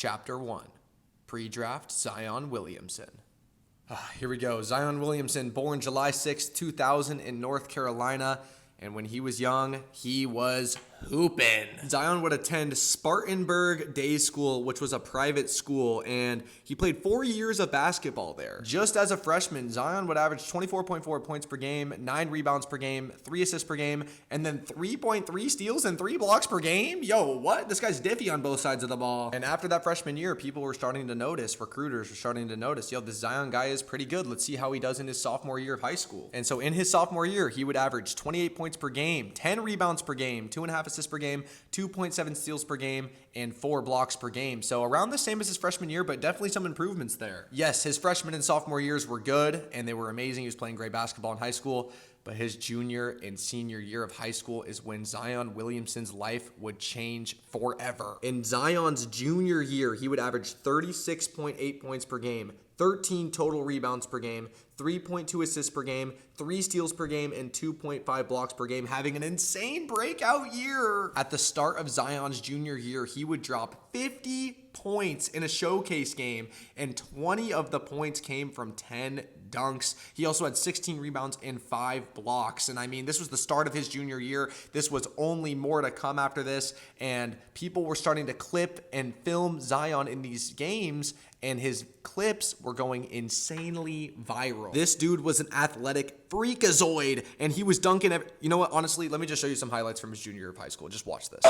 Chapter 1, Pre-Draft Zion Williamson. Here we go. Zion Williamson, born July 6, 2000 in North Carolina. And when he was young, he was hooping. Zion would attend Spartanburg Day School, which was a private school, and he played 4 years of basketball there. Just as a freshman, Zion would average 24.4 points per game, 9 rebounds per game, 3 assists per game, and then 3.3 steals and 3 blocks per game? Yo, what? This guy's diffy on both sides of the ball. And after that freshman year, people were starting to notice, recruiters were starting to notice, yo, this Zion guy is pretty good. Let's see how he does in his sophomore year of high school. And so in his sophomore year, he would average 28 points per game, 10 rebounds per game, 2.5 assists per game, 2.7 steals per game, and 4 blocks per game. So around the same as his freshman year, but definitely some improvements there. Yes, his freshman and sophomore years were good, and they were amazing. He was playing great basketball in high school, but his junior and senior year of high school is when Zion Williamson's life would change forever. In Zion's junior year, he would average 36.8 points per game, 13 total rebounds per game, 3.2 assists per game, 3 steals per game, and 2.5 blocks per game, having an insane breakout year. At the start of Zion's junior year, he would drop 50 points in a showcase game, and 20 of the points came from 10 dunks. He also had 16 rebounds and 5 blocks. And I mean, this was the start of his junior year. This was only more to come after this. And people were starting to clip and film Zion in these games, and his clips were going insanely viral. This dude was an athletic freakazoid, and he was dunking. You know what? Honestly, let me just show you some highlights from his junior year of high school. Just watch this.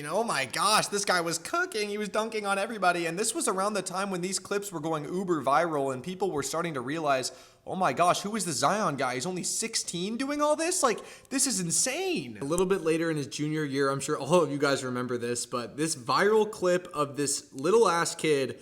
Oh my gosh, this guy was cooking. He was dunking on everybody. And this was around the time when these clips were going uber viral and people were starting to realize, oh my gosh, who is the Zion guy? He's only 16 doing all this? Like, this is insane. A little bit later in his junior year, I'm sure all of you guys remember this, but this viral clip of this little ass kid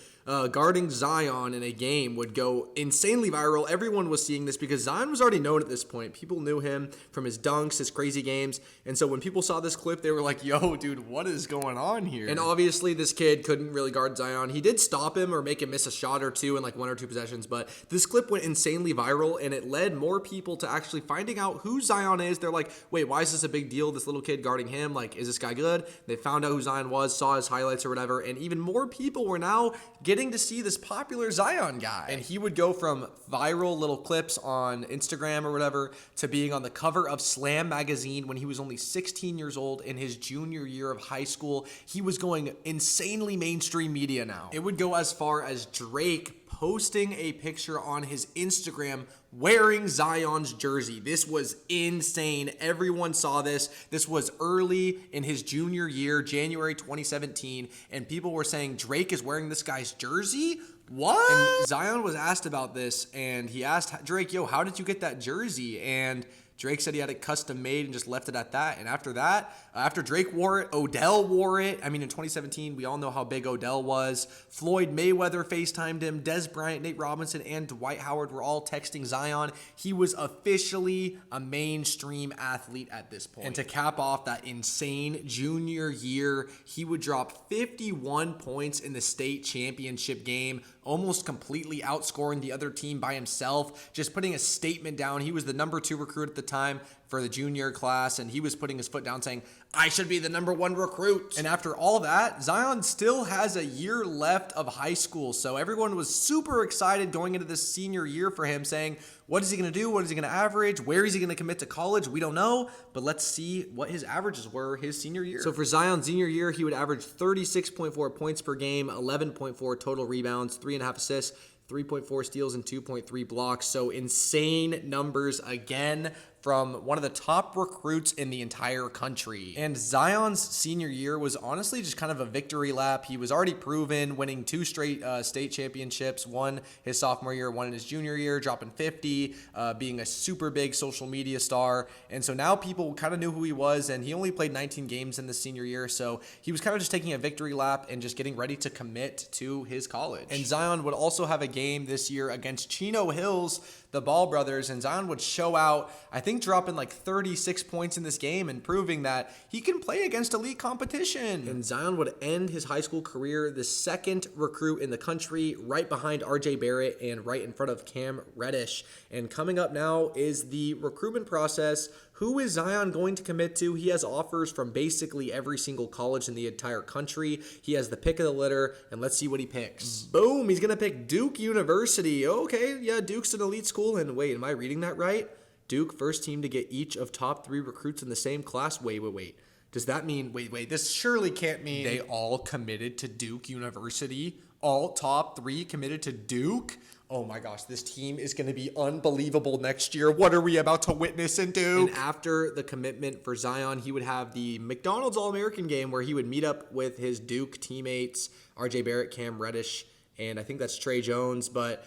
guarding Zion in a game would go insanely viral. Everyone was seeing this because Zion was already known at this point. People knew him from his dunks, his crazy games. And so when people saw this clip, they were like, yo, dude, what is going on here? And obviously this kid couldn't really guard Zion. He did stop him or make him miss a shot or two in like 1 or 2 possessions, but this clip went insanely viral, and it led more people to actually finding out who Zion is. They're like, wait, why is this a big deal? This little kid guarding him, like, is this guy good? They found out who Zion was, saw his highlights or whatever, and even more people were now getting to see this popular Zion guy. And he would go from viral little clips on Instagram or whatever to being on the cover of Slam magazine when he was only 16 years old in his junior year of high school. He was going insanely mainstream media now. It would go as far as Drake posting a picture on his Instagram wearing Zion's jersey. This was insane. Everyone saw this. This was early in his junior year, January 2017, and people were saying Drake is wearing this guy's jersey? What? And Zion was asked about this, and he asked Drake, yo, how did you get that jersey? And Drake said he had it custom made and just left it at that. And after that, after Drake wore it, Odell wore it. I mean, in 2017, we all know how big Odell was. Floyd Mayweather FaceTimed him. Des Bryant, Nate Robinson, and Dwight Howard were all texting Zion. He was officially a mainstream athlete at this point. And to cap off that insane junior year, he would drop 51 points in the state championship game, almost completely outscoring the other team by himself, just putting a statement down. He was the number 2 recruit at the time for the junior class, and he was putting his foot down saying, I should be the number 1 recruit. And after all that, Zion still has a year left of high school, so everyone was super excited going into this senior year for him, saying, what is he going to do? What is he going to average? Where is he going to commit to college? We don't know, but let's see what his averages were his senior year. So for Zion's senior year, he would average 36.4 points per game, 11.4 total rebounds, 3.5 assists, 3.4 steals, and 2.3 blocks. So insane numbers again from one of the top recruits in the entire country. And Zion's senior year was honestly just kind of a victory lap. He was already proven, winning 2 straight state championships, one his sophomore year, one in his junior year, dropping 50, being a super big social media star. And so now people kind of knew who he was, and he only played 19 games in the senior year. So he was kind of just taking a victory lap and just getting ready to commit to his college. And Zion would also have a game this year against Chino Hills, the Ball brothers, and Zion would show out, I think dropping like 36 points in this game and proving that he can play against elite competition. And Zion would end his high school career the second recruit in the country, right behind RJ Barrett and right in front of Cam Reddish. And coming up now is the recruitment process. Who is Zion going to commit to? He has offers from basically every single college in the entire country. He has the pick of the litter, and let's see what he picks. Boom, he's going to pick Duke University. Okay, yeah, Duke's an elite school. And wait, am I reading that right? Duke, first team to get each of top 3 recruits in the same class. Wait. Does that mean, wait, this surely can't mean they all committed to Duke University? All top 3 committed to Duke? Oh my gosh, this team is going to be unbelievable next year. What are we about to witness in Duke? And after the commitment for Zion, he would have the McDonald's All-American game where he would meet up with his Duke teammates, RJ Barrett, Cam Reddish, and I think that's Trey Jones. But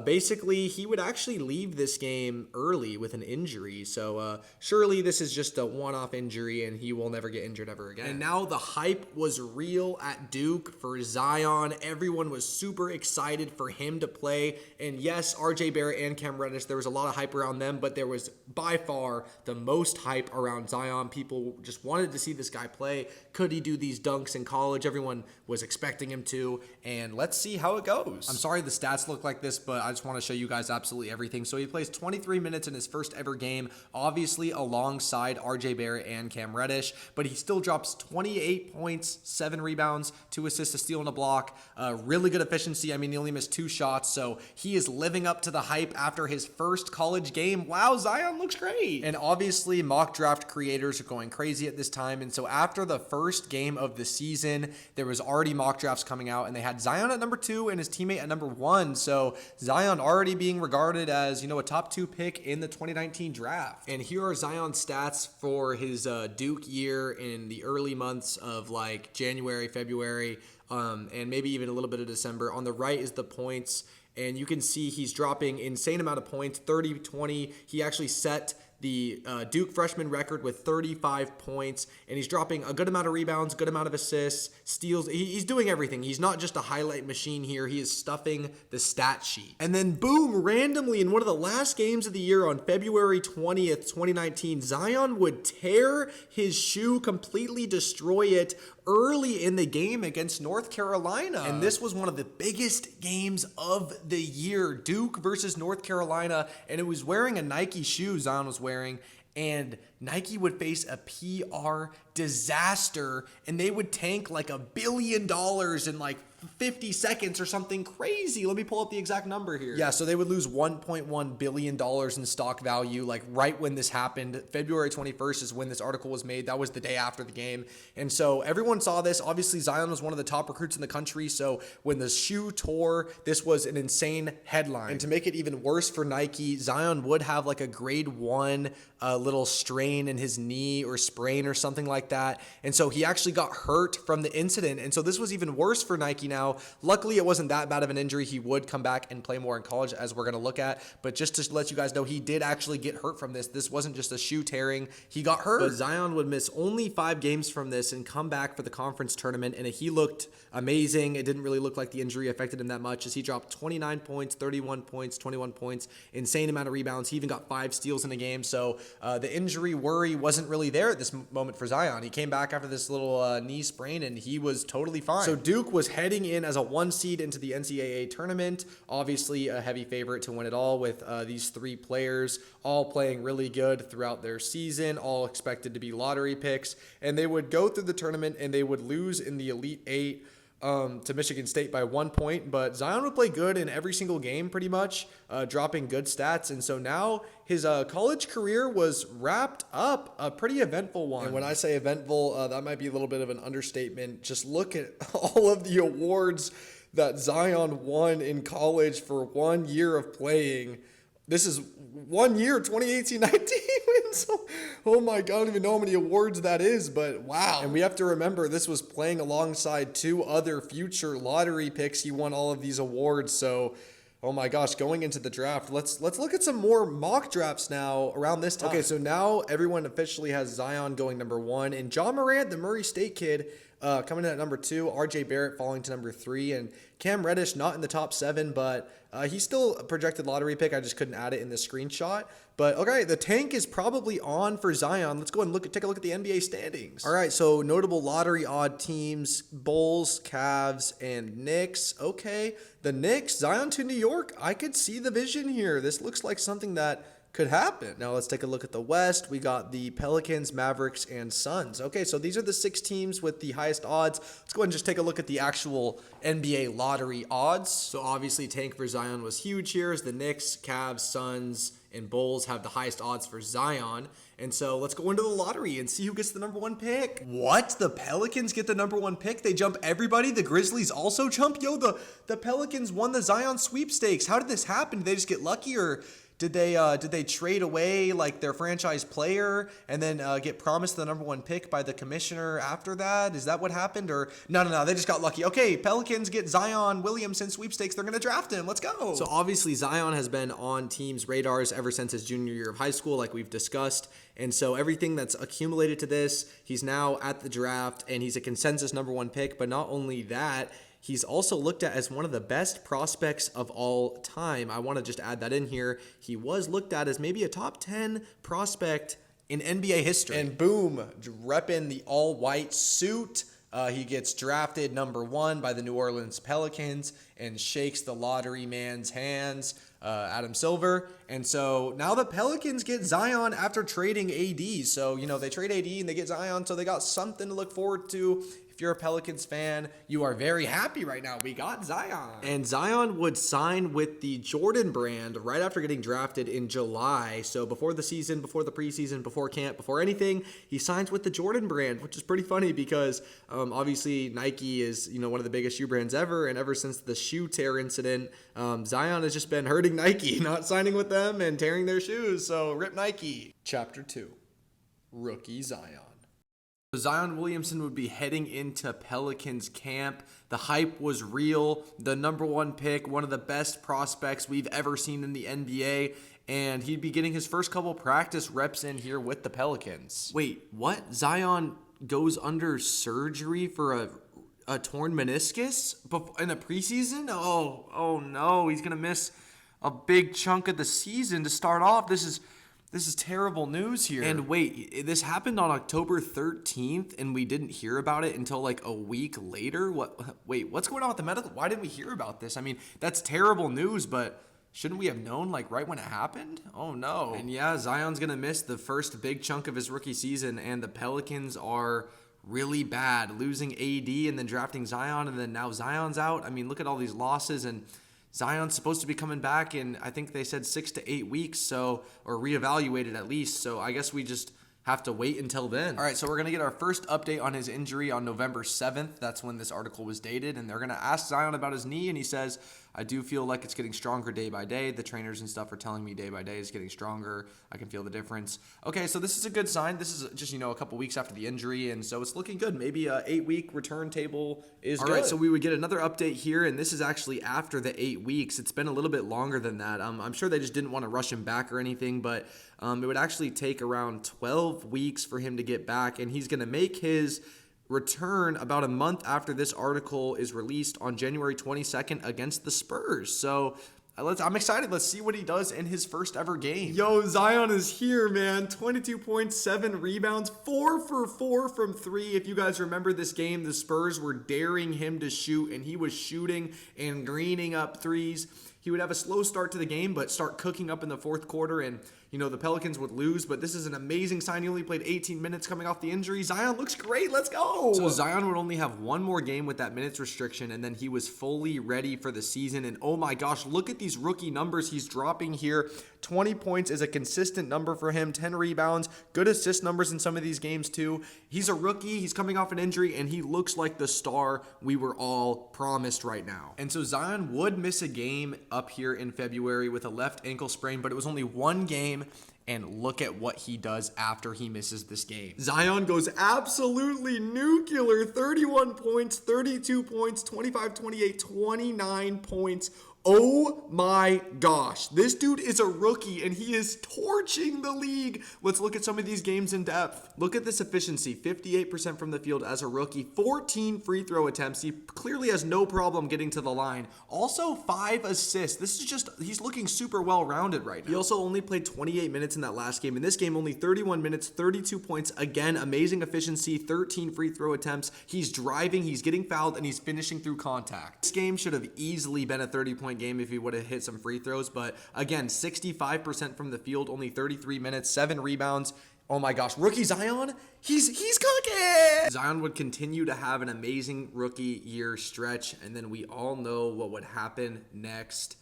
basically, he would actually leave this game early with an injury. So surely this is just a one-off injury, and he will never get injured ever again. And now the hype was real at Duke for Zion. Everyone was super excited for him to play. And yes, RJ Barrett and Cam Reddish, there was a lot of hype around them, but there was by far the most hype around Zion. People just wanted to see this guy play. Could he do these dunks in college? Everyone was expecting him to, and let's see how it goes. I'm sorry the stats look like this, but I just want to show you guys absolutely everything. So he plays 23 minutes in his first ever game, obviously alongside RJ Barrett and Cam Reddish, but he still drops 28 points, 7 rebounds, 2 assists, a steal, and a block. Really good efficiency. I mean, he only missed 2 shots, so he is living up to the hype after his first college game. Wow, Zion looks great. And obviously, mock draft creators are going crazy at this time, and so after the first game of the season, there was already mock drafts coming out, and they had Zion at number 2 and his teammate at number 1, so Zion already being regarded as, a top 2 pick in the 2019 draft. And here are Zion's stats for his Duke year in the early months of like January, February, and maybe even a little bit of December. On the right is the points, and you can see he's dropping insane amount of points, 30-20. He actually set the Duke freshman record with 35 points, and he's dropping a good amount of rebounds, good amount of assists, steals. He's doing everything. He's not just a highlight machine here. He is stuffing the stat sheet. And then boom, randomly in one of the last games of the year on February 20th, 2019, Zion would tear his shoe, completely destroy it early in the game against North Carolina. And this was one of the biggest games of the year, Duke versus North Carolina, and it was wearing a Nike shoe Zion was wearing, and Nike would face a PR disaster, and they would tank like $1 billion in like 50 seconds or something crazy. Let me pull up the exact number here. Yeah, so they would lose $1.1 billion in stock value, like right when this happened. February 21st is when this article was made. That was the day after the game. And so everyone saw this. Obviously, Zion was one of the top recruits in the country. So when the shoe tore, this was an insane headline. And to make it even worse for Nike, Zion would have like a grade 1 little strain in his knee or sprain or something like that. And so he actually got hurt from the incident. And so this was even worse for Nike now. Luckily, it wasn't that bad of an injury. He would come back and play more in college, as we're going to look at. But just to let you guys know, he did actually get hurt from this. This wasn't just a shoe tearing. He got hurt. But Zion would miss only 5 games from this and come back for the conference tournament. And he looked amazing. It didn't really look like the injury affected him that much, as he dropped 29 points, 31 points, 21 points, insane amount of rebounds. He even got 5 steals in a game. So the injury worry wasn't really there at this moment for Zion. He came back after this little knee sprain, and he was totally fine. So Duke was heading in as a 1 seed into the NCAA tournament. Obviously a heavy favorite to win it all, with these 3 players all playing really good throughout their season, all expected to be lottery picks. And they would go through the tournament and they would lose in the Elite 8 to Michigan State by 1 point, but Zion would play good in every single game pretty much, dropping good stats. And so now his college career was wrapped up, a pretty eventful one. And when I say eventful, that might be a little bit of an understatement. Just look at all of the awards that Zion won in college for 1 year of playing. This is 1 year, 2018-19. So, oh my God, I don't even know how many awards that is, but wow. And we have to remember, this was playing alongside 2 other future lottery picks. He won all of these awards. So, oh my gosh, going into the draft, let's look at some more mock drafts now around this time. Okay, so now everyone officially has Zion going number 1, and John Morant, the Murray State kid, Coming in at number 2, RJ Barrett falling to number 3, and Cam Reddish not in the top 7, but he's still a projected lottery pick. I just couldn't add it in the screenshot. But okay, the tank is probably on for Zion. Let's go ahead and take a look at the NBA standings. All right, so notable lottery odd teams: Bulls, Cavs, and Knicks. Okay, the Knicks, Zion to New York. I could see the vision here. This looks like something that could happen. Now let's take a look at the West. We got the Pelicans, Mavericks, and Suns. Okay, so these are the 6 teams with the highest odds. Let's go ahead and just take a look at the actual NBA lottery odds. So obviously tank for Zion was huge here, as the Knicks, Cavs, Suns, and Bulls have the highest odds for Zion. And so let's go into the lottery and see who gets the number 1 pick. What? The Pelicans get the number 1 pick? They jump everybody? The Grizzlies also jump? Yo, the Pelicans won the Zion sweepstakes. How did this happen? Did they just get lucky, or did they trade away like their franchise player and then get promised the number 1 pick by the commissioner after that? Is that what happened? Or no, they just got lucky. Okay, Pelicans get Zion Williamson sweepstakes. They're gonna draft him. Let's go. So obviously Zion has been on teams' radars ever since his junior year of high school, like we've discussed. And so everything that's accumulated to this, he's now at the draft and he's a consensus number 1 pick. But not only that, he's also looked at as one of the best prospects of all time. I want to just add that in here. He was looked at as maybe a top 10 prospect in NBA history. And boom, repping the all-white suit. He gets drafted number 1 by the New Orleans Pelicans and shakes the lottery man's hands, Adam Silver. And so now the Pelicans get Zion after trading AD. So, they trade AD and they get Zion, so they got something to look forward to. If you're a Pelicans fan, you are very happy right now. We got Zion. And Zion would sign with the Jordan brand right after getting drafted in July. So before the season, before the preseason, before camp, before anything, he signs with the Jordan brand, which is pretty funny because obviously Nike is, one of the biggest shoe brands ever. And ever since the shoe tear incident, Zion has just been hurting Nike, not signing with them and tearing their shoes. So rip Nike. Chapter 2, Rookie Zion. Zion Williamson would be heading into Pelicans camp. The hype was real. The number 1 pick, one of the best prospects we've ever seen in the NBA. And he'd be getting his first couple practice reps in here with the Pelicans. Wait, what? Zion goes under surgery for a torn meniscus in the preseason? Oh no, he's going to miss a big chunk of the season to start off. This is terrible news here. And wait, this happened on October 13th, and we didn't hear about it until like a week later? Wait, what's going on with the medical? Why didn't we hear about this? I mean, that's terrible news, but shouldn't we have known like right when it happened? Oh no. And yeah, Zion's going to miss the first big chunk of his rookie season, and the Pelicans are really bad, losing AD and then drafting Zion, and then now Zion's out. I mean, look at all these losses, and Zion's supposed to be coming back in, I think they said 6 to 8 weeks, or reevaluated at least. So I guess we just have to wait until then. All right, so we're going to get our first update on his injury on November 7th. That's when this article was dated, and they're going to ask Zion about his knee, and he says, I do feel like it's getting stronger day by day. The trainers and stuff are telling me day by day it's getting stronger. I can feel the difference. Okay, so this is a good sign. This is just, a couple weeks after the injury, and so it's looking good. Maybe a 8-week return table is good. All right, so we would get another update here, and this is actually after the 8 weeks. It's been a little bit longer than that. I'm sure they just didn't want to rush him back or anything, but it would actually take around 12 weeks for him to get back, and he's going to make his return about a month after this article is released on January 22nd against the Spurs. So I'm excited. Let's see what he does in his first ever game. Yo, Zion is here, man. 22 points, 7 rebounds, 4 for 4 from 3. If you guys remember this game, the Spurs were daring him to shoot, and he was shooting and greening up threes. He would have a slow start to the game, but start cooking up in the fourth quarter, and the Pelicans would lose, but this is an amazing sign. He only played 18 minutes coming off the injury. Zion looks great. Let's go. So Zion would only have one more game with that minutes restriction, and then he was fully ready for the season. And oh my gosh, look at these rookie numbers he's dropping here. 20 points is a consistent number for him. 10 rebounds, good assist numbers in some of these games too. He's a rookie. He's coming off an injury, and he looks like the star we were all promised right now. And so Zion would miss a game up here in February with a left ankle sprain, but it was only one game. And look at what he does after he misses this game. Zion goes absolutely nuclear. 31 points, 32 points, 25, 28, 29 points Oh my gosh, this dude is a rookie and he is torching the league. Let's look at some of these games in depth. Look at this efficiency, 58% from the field as a rookie, 14 free throw attempts. He clearly has no problem getting to the line. Also 5 assists. This is just, he's looking super well-rounded right now. He also only played 28 minutes in that last game. In this game, only 31 minutes, 32 points. Again, amazing efficiency, 13 free throw attempts. He's driving, he's getting fouled, and he's finishing through contact. This game should have easily been a 30-point game if he would have hit some free throws, but again, 65% from the field, only 33 minutes, 7 rebounds. Oh my gosh, rookie Zion, he's cooking! Zion would continue to have an amazing rookie year stretch, and then we all know what would happen next.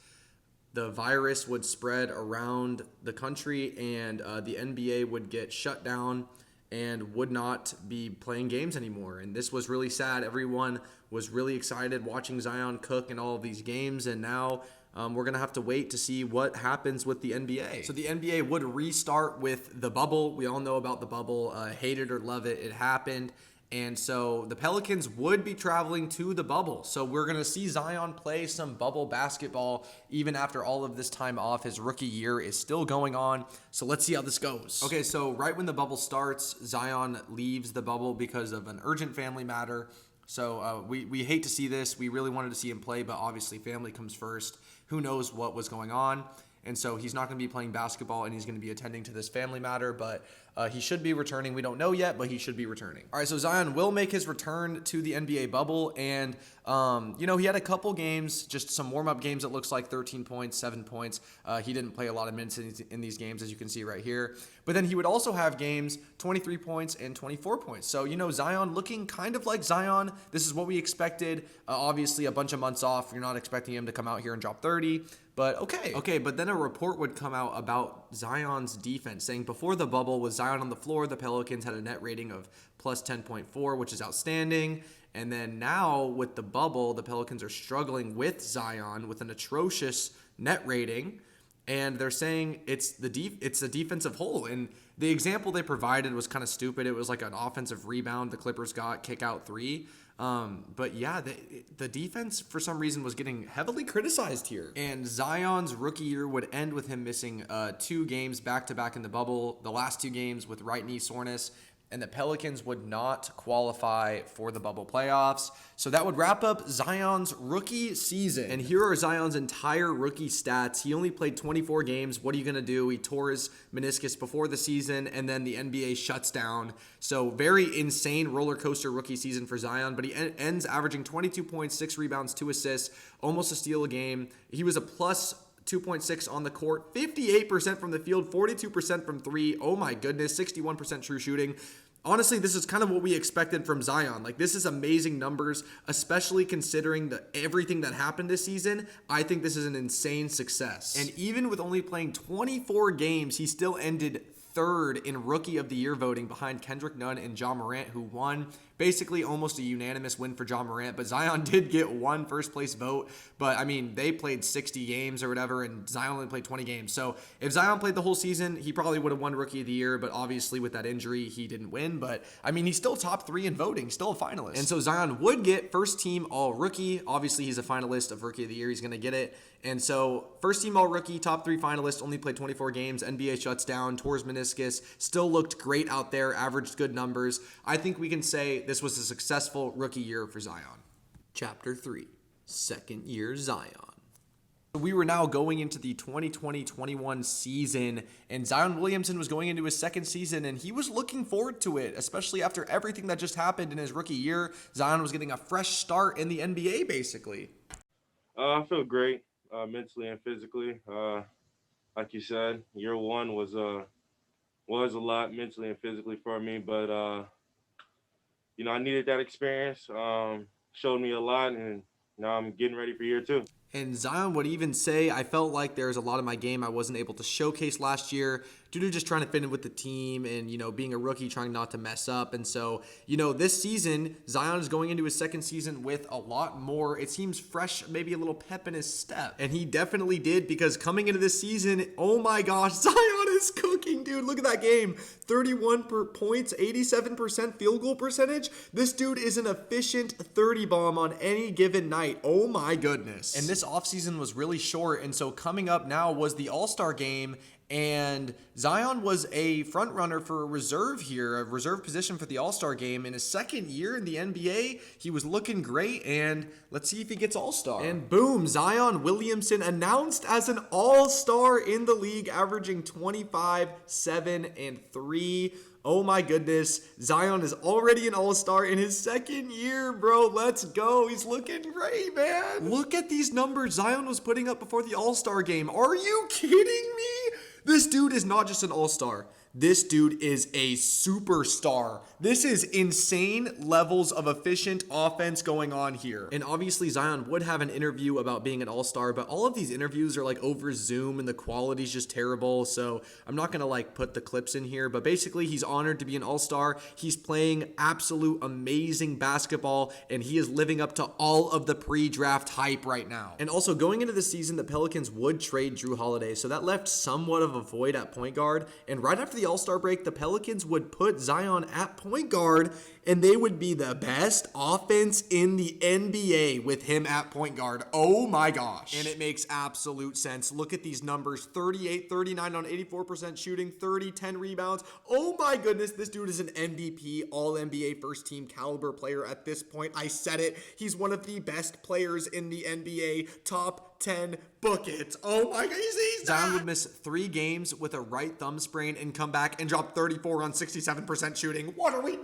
The virus would spread around the country, and the NBA would get shut down and would not be playing games anymore. And this was really sad. Everyone was really excited watching Zion cook in all of these games, and now we're going to have to wait to see what happens with the NBA. So the NBA would restart with the bubble. We all know about the bubble. Hate it or love it, it happened. And so the Pelicans would be traveling to the bubble. So we're going to see Zion play some bubble basketball even after all of this time off. His rookie year is still going on. So let's see how this goes. Okay, so right when the bubble starts, Zion leaves the bubble because of an urgent family matter. So we hate to see this. We really wanted to see him play, but obviously family comes first. Who knows what was going on? And so he's not going to be playing basketball, and he's going to be attending to this family matter, but he should be returning. We don't know yet, but he should be returning. All right, so Zion will make his return to the NBA bubble, and, he had a couple games, just some warm-up games, it looks like 13 points, 7 points. He didn't play a lot of minutes in these games, as you can see right here. But then he would also have games, 23 points and 24 points. So, Zion looking kind of like Zion. This is what we expected. Obviously, a bunch of months off. You're not expecting him to come out here and drop 30. But okay, but then a report would come out about Zion's defense, saying before the bubble, with Zion on the floor, the Pelicans had a net rating of plus 10.4, which is outstanding. And then now with the bubble, the Pelicans are struggling with Zion with an atrocious net rating. And they're saying it's a defensive hole. And the example they provided was kind of stupid. It was like an offensive rebound the Clippers got, kick out 3. But yeah, the defense for some reason was getting heavily criticized here. And Zion's rookie year would end with him missing 2 games back-to-back in the bubble, the last 2 games with right knee soreness, and the Pelicans would not qualify for the bubble playoffs. So that would wrap up Zion's rookie season. And here are Zion's entire rookie stats. He only played 24 games. What are you going to do? He tore his meniscus before the season, and then the NBA shuts down. So very insane roller coaster rookie season for Zion, but he ends averaging 22 points, 6 rebounds, 2 assists, almost a steal a game. He was a plus 2.6 on the court, 58% from the field, 42% from 3. Oh my goodness, 61% true shooting. Honestly, this is kind of what we expected from Zion. Like, this is amazing numbers, especially considering everything that happened this season. I think this is an insane success. And even with only playing 24 games, he still ended 3rd in Rookie of the Year voting behind Kendrick Nunn and Ja Morant, who won. Basically almost a unanimous win for Ja Morant, but Zion did get 1 first-place vote. But, I mean, they played 60 games or whatever, and Zion only played 20 games. So if Zion played the whole season, he probably would have won Rookie of the Year, but obviously with that injury, he didn't win. But, I mean, he's still top 3 in voting, still a finalist. And so Zion would get first-team All-Rookie. Obviously, he's a finalist of Rookie of the Year. He's going to get it. And so first-team All-Rookie, top 3 finalist, only played 24 games. NBA shuts down, tore his meniscus, still looked great out there, averaged good numbers. I think we can say this was a successful rookie year for Zion. Chapter 3, second year Zion. We were now going into the 2020-21 season, and Zion Williamson was going into his second season, and he was looking forward to it, especially after everything that just happened in his rookie year. Zion was getting a fresh start in the NBA, basically. I feel great, mentally and physically. Like you said, year 1 was a lot mentally and physically for me, but I needed that experience. Showed me a lot, and now I'm getting ready for year 2. And Zion would even say, I felt like there was a lot of my game I wasn't able to showcase last year due to just trying to fit in with the team and, being a rookie, trying not to mess up. And so, this season, Zion is going into his second season with a lot more, it seems, fresh, maybe a little pep in his step. And he definitely did, because coming into this season, oh my gosh, Zion is cooking, dude. Look at that game. 31 points, 87% field goal percentage. This dude is an efficient 30 bomb on any given night. Oh my goodness. And this offseason was really short, and so coming up now was the All-Star game, and Zion was a front runner for a reserve here, a reserve position for the All-Star game. In his second year in the NBA, he was looking great, and let's see if he gets All-Star. And boom, Zion Williamson announced as an All-Star in the league, averaging 25, 7, and 3. Oh my goodness, Zion is already an All-Star in his second year, bro. Let's go. He's looking great, man. Look at these numbers Zion was putting up before the All-Star game. Are you kidding me? This dude is not just an All-Star. This dude is a superstar. This is insane levels of efficient offense going on here. And obviously Zion would have an interview about being an all-star, but all of these interviews are like over Zoom and the quality's just terrible. So I'm not gonna like put the clips in here, but basically he's honored to be an all-star. He's playing absolute amazing basketball, and he is living up to all of the pre-draft hype right now. And also going into the season, the Pelicans would trade Drew Holiday, so that left somewhat of a void at point guard. And right after the All-Star break, the Pelicans would put Zion at point guard, and they would be the best offense in the NBA with him at point guard. Oh my gosh. And it makes absolute sense. Look at these numbers. 38, 39 on 84% shooting, 30, 10 rebounds. Oh my goodness, this dude is an MVP, all-NBA first team caliber player at this point. I said it. He's one of the best players in the NBA. Top 10 book it. Oh my god, he's Zion would miss 3 games with a right thumb sprain and come back and drop 34 on 67% shooting. What are we...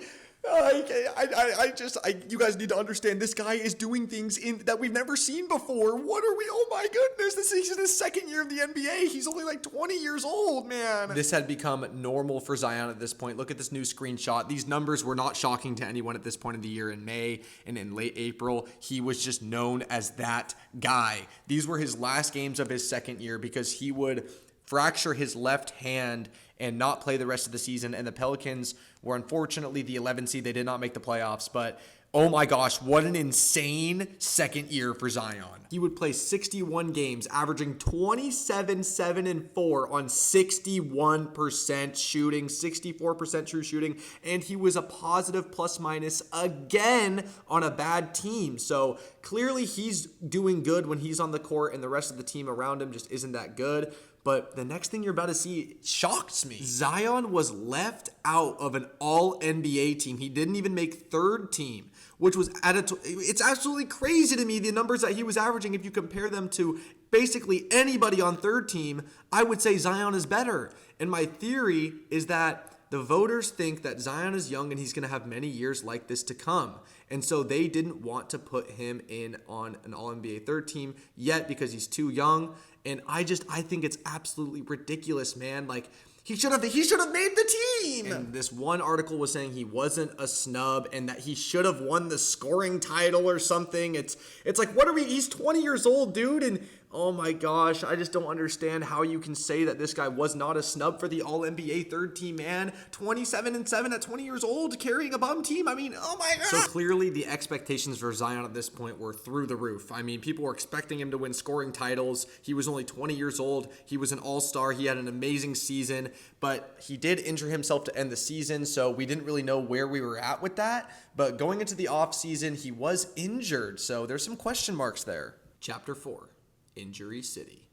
you guys need to understand, this guy is doing things that we've never seen before. What are we? Oh my goodness, this is his second year of the NBA. He's only like 20 years old, man. This had become normal for Zion at this point. Look at this new screenshot. These numbers were not shocking to anyone at this point of the year. In May and in late April, he was just known as that guy. These were his last games of his second year because he would fracture his left hand and not play the rest of the season. And the Pelicans were unfortunately the 11 seed. They did not make the playoffs, but oh my gosh, what an insane second year for Zion. He would play 61 games, averaging 27, 7, and 4 on 61% shooting, 64% true shooting, and he was a positive plus minus again on a bad team. So clearly he's doing good when he's on the court, and the rest of the team around him just isn't that good. But the next thing you're about to see shocks me. Zion was left out of an all-NBA team. He didn't even make third team, which was it's absolutely crazy to me, the numbers that he was averaging. If you compare them to basically anybody on third team, I would say Zion is better. And my theory is that the voters think that Zion is young and he's going to have many years like this to come. And so they didn't want to put him in on an all-NBA third team yet because he's too young. And I think it's absolutely ridiculous, man. Like, he should have made the team. And this one article was saying he wasn't a snub and that he should have won the scoring title or something. It's like, he's 20 years old, dude. And oh my gosh, I just don't understand how you can say that this guy was not a snub for the all-NBA third team, man. 27-7 at 20 years old, carrying a bum team. I mean, oh my god. So clearly the expectations for Zion at this point were through the roof. I mean, people were expecting him to win scoring titles. He was only 20 years old. He was an all-star. He had an amazing season, but he did injure himself to end the season, so we didn't really know where we were at with that. But going into the offseason, he was injured, so there's some question marks there. Chapter 4. Injury City.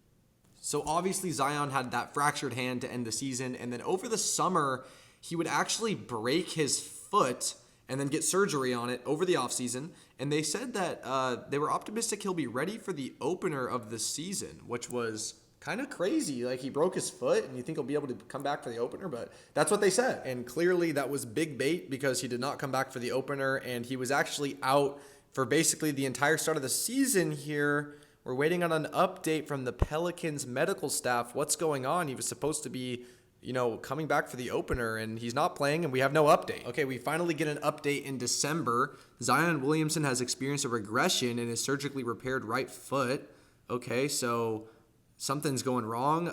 So obviously Zion had that fractured hand to end the season, and then over the summer he would actually break his foot and then get surgery on it over the offseason, and they said that they were optimistic he'll be ready for the opener of the season, which was kind of crazy. Like, he broke his foot and you think he'll be able to come back for the opener, but that's what they said. And clearly that was big bait because he did not come back for the opener, and he was actually out for basically the entire start of the season here. We're waiting on an update from the Pelicans medical staff. What's going on? He was supposed to be, coming back for the opener, and he's not playing, and we have no update. Okay, we finally get an update in December. Zion Williamson has experienced a regression in his surgically repaired right foot. Okay, so Something's going wrong.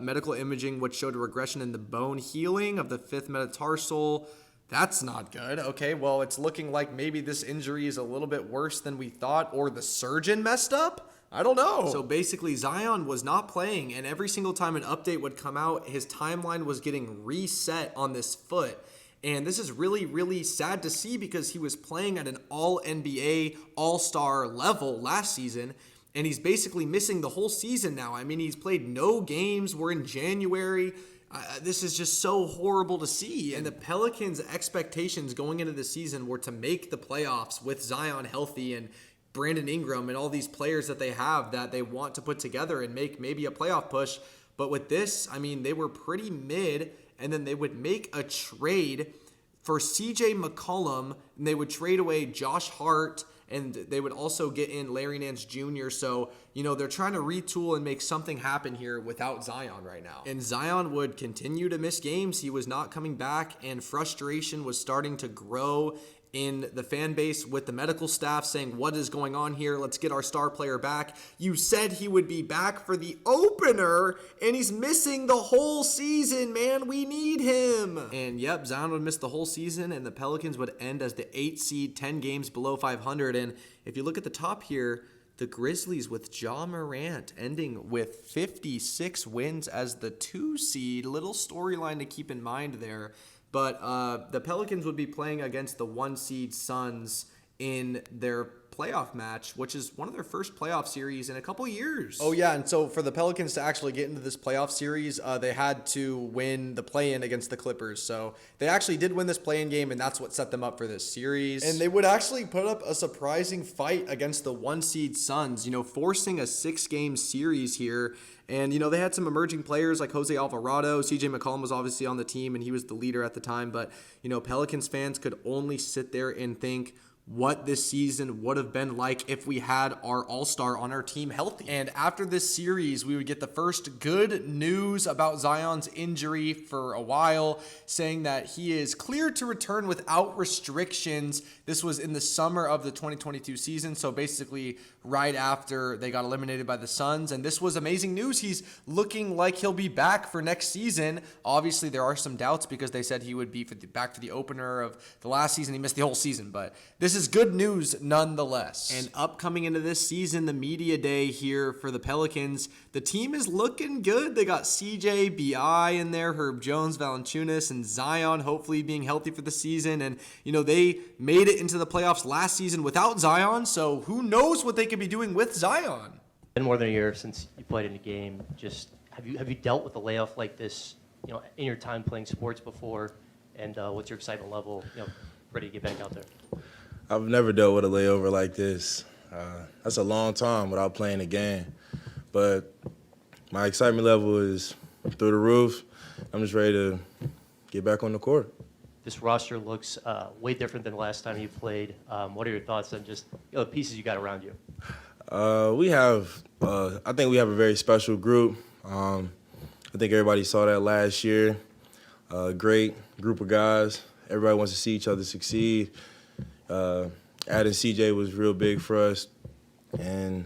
Medical imaging, which showed a regression in the bone healing of the fifth metatarsal. That's not good. Okay, well, it's looking like maybe this injury is a little bit worse than we thought, or the surgeon messed up? I don't know. So basically, Zion was not playing, and every single time an update would come out, his timeline was getting reset on this foot. And this is really, really sad to see because he was playing at an all-NBA, all-star level last season, and he's basically missing the whole season now. I mean, he's played no games. We're in January. This is just so horrible to see. And the Pelicans' expectations going into the season were to make the playoffs with Zion healthy and Brandon Ingram and all these players that they have that they want to put together and make maybe a playoff push. But with this, I mean, they were pretty mid, and then they would make a trade for CJ McCollum, and they would trade away Josh Hart, and they would also get in Larry Nance Jr. So, they're trying to retool and make something happen here without Zion right now. And Zion would continue to miss games. He was not coming back, and frustration was starting to grow in the fan base with the medical staff saying, what is going on here? Let's get our star player back. You said he would be back for the opener, and he's missing the whole season, man. We need him. And yep, Zion would miss the whole season, and the Pelicans would end as the 8th seed, 10 games below 500. And if you look at the top here, the Grizzlies with Ja Morant ending with 56 wins as the 2 seed. Little storyline to keep in mind there. But the Pelicans would be playing against the 1 seed Suns in their playoff match, which is one of their first playoff series in a couple years. Oh, yeah, and so for the Pelicans to actually get into this playoff series, they had to win the play-in against the Clippers. So they actually did win this play-in game, and that's what set them up for this series. And they would actually put up a surprising fight against the 1 seed Suns, forcing a 6-game series here. And, they had some emerging players like Jose Alvarado. CJ McCollum was obviously on the team, and he was the leader at the time. But, Pelicans fans could only sit there and think what this season would have been like if we had our all-star on our team healthy. And after this series, we would get the first good news about Zion's injury for a while, saying that he is cleared to return without restrictions. This was in the summer of the 2022 season, so basically right after they got eliminated by the Suns. And this was amazing news. He's looking like he'll be back for next season. Obviously, there are some doubts because they said he would be back for the opener of the last season. He missed the whole season, but this is good news nonetheless. And upcoming into this season, the media day here for the Pelicans, the team is looking good. They got CJ, BI in there, Herb Jones, Valanciunas, and Zion hopefully being healthy for the season. And, they made it into the playoffs last season without Zion, so who knows what they could be doing with Zion. Been more than a year since you played in a game. Just have you dealt with a layoff like this, in your time playing sports before? And what's your excitement level, ready to get back out there? I've never dealt with a layover like this. That's a long time without playing a game. But my excitement level is through the roof. I'm just ready to get back on the court. This roster looks way different than the last time you played. What are your thoughts on just the pieces you got around you? I think we have a very special group. I think everybody saw that last year. Great group of guys. Everybody wants to see each other succeed. Adding CJ was real big for us, and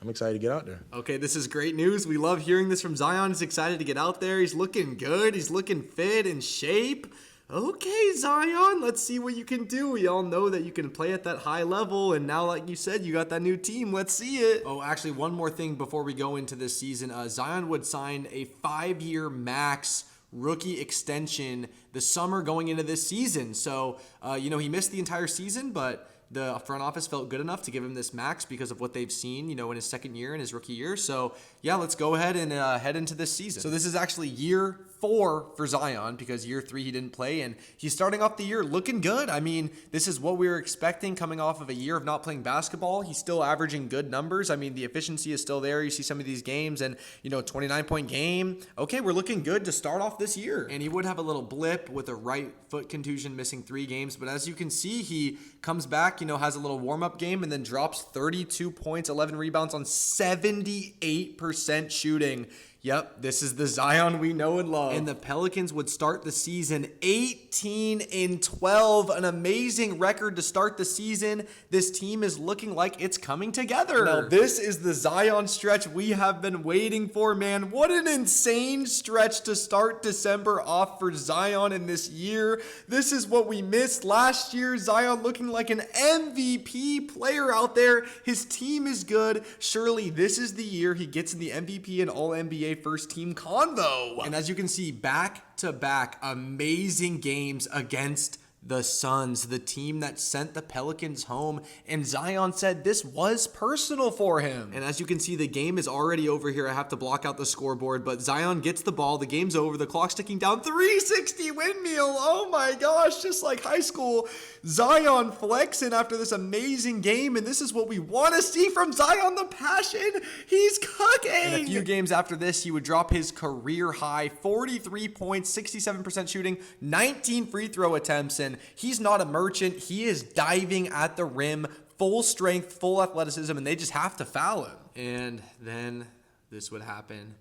I'm excited to get out there. Okay, this is great news. We love hearing this from Zion. He's excited to get out there. He's looking good. He's looking fit, in shape. Okay, Zion, let's see what you can do. We all know that you can play at that high level, and now, like you said, you got that new team. Let's see it. Oh, actually, one more thing before we go into this season. Zion would sign a 5-year max rookie extension the summer going into this season. So, he missed the entire season, but the front office felt good enough to give him this max because of what they've seen, in his second year and his rookie year. So, yeah, let's go ahead and head into this season. So this is actually year 4 for Zion because year 3 he didn't play, and he's starting off the year looking good. I mean, this is what we were expecting coming off of a year of not playing basketball. He's still averaging good numbers. I mean, the efficiency is still there. You see some of these games and, 29-point game. Okay, we're looking good to start off this year. And he would have a little blip with a right foot contusion, missing 3 games. But as you can see, he comes back, has a little warm-up game and then drops 32 points, 11 rebounds on 78% shooting. Yep, this is the Zion we know and love. And the Pelicans would start the season 18-12, an amazing record to start the season. This team is looking like it's coming together. Now, this is the Zion stretch we have been waiting for, man. What an insane stretch to start December off for Zion in this year. This is what we missed last year. Zion looking like an MVP player out there. His team is good. Surely this is the year he gets in the MVP and All-NBA first team convo. And as you can see, back-to-back amazing games against the Suns, the team that sent the Pelicans home. And Zion said this was personal for him. And as you can see, the game is already over here. I have to block out the scoreboard, but Zion gets the ball. The game's over. The clock's ticking down. 360 windmill. Oh my gosh, just like high school. Zion flexing after this amazing game. And this is what we want to see from Zion, the passion. He's cooking. And a few games after this, he would drop his career high 43 points, 67% shooting, 19 free throw attempts. And he's not a merchant. He is diving at the rim, full strength, full athleticism, and they just have to foul him. And then this would happen.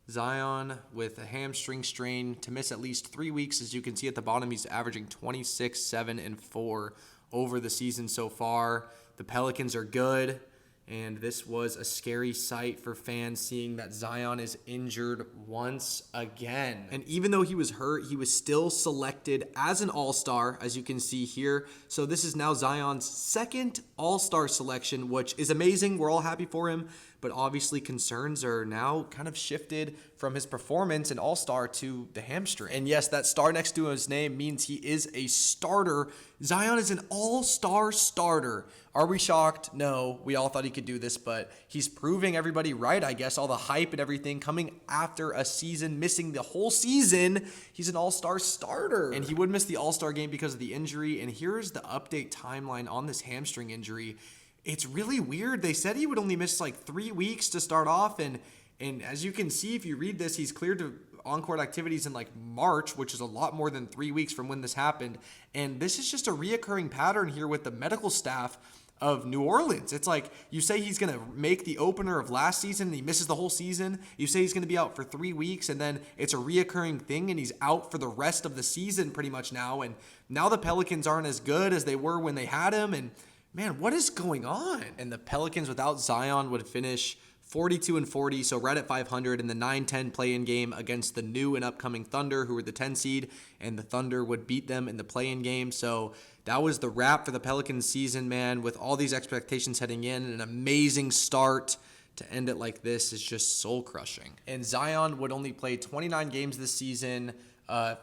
Zion with a hamstring strain to miss at least 3 weeks. As you can see at the bottom, he's averaging 26, 7, and 4 over the season so far. The Pelicans are good. And this was a scary sight for fans, seeing that Zion is injured once again. And even though he was hurt, he was still selected as an All-Star, as you can see here. So this is now Zion's second All-Star selection, which is amazing. We're all happy for him. But obviously concerns are now kind of shifted from his performance in All-Star to the hamstring. And yes, that star next to his name means he is a starter. Zion is an All-Star starter. Are we shocked? No, we all thought he could do this, but he's proving everybody right, I guess. All the hype and everything coming after a season, missing the whole season. He's an All-Star starter. And he would miss the All-Star game because of the injury. And here's the update timeline on this hamstring injury. It's really weird. They said he would only miss like 3 weeks to start off. And as you can see, if you read this, he's cleared to on-court activities in like March, which is a lot more than 3 weeks from when this happened. And this is just a reoccurring pattern here with the medical staff of New Orleans. It's like you say he's going to make the opener of last season and he misses the whole season. You say he's going to be out for 3 weeks and then it's a reoccurring thing and he's out for the rest of the season pretty much now. And now the Pelicans aren't as good as they were when they had him. And man, what is going on? And the Pelicans without Zion would finish 42-40, so right at 500 in the 9-10 play-in game against the new and upcoming Thunder, who were the 10 seed, and the Thunder would beat them in the play-in game. So that was the wrap for the Pelicans season, man, with all these expectations heading in. An amazing start. To end it like this is just soul-crushing. And Zion would only play 29 games this season,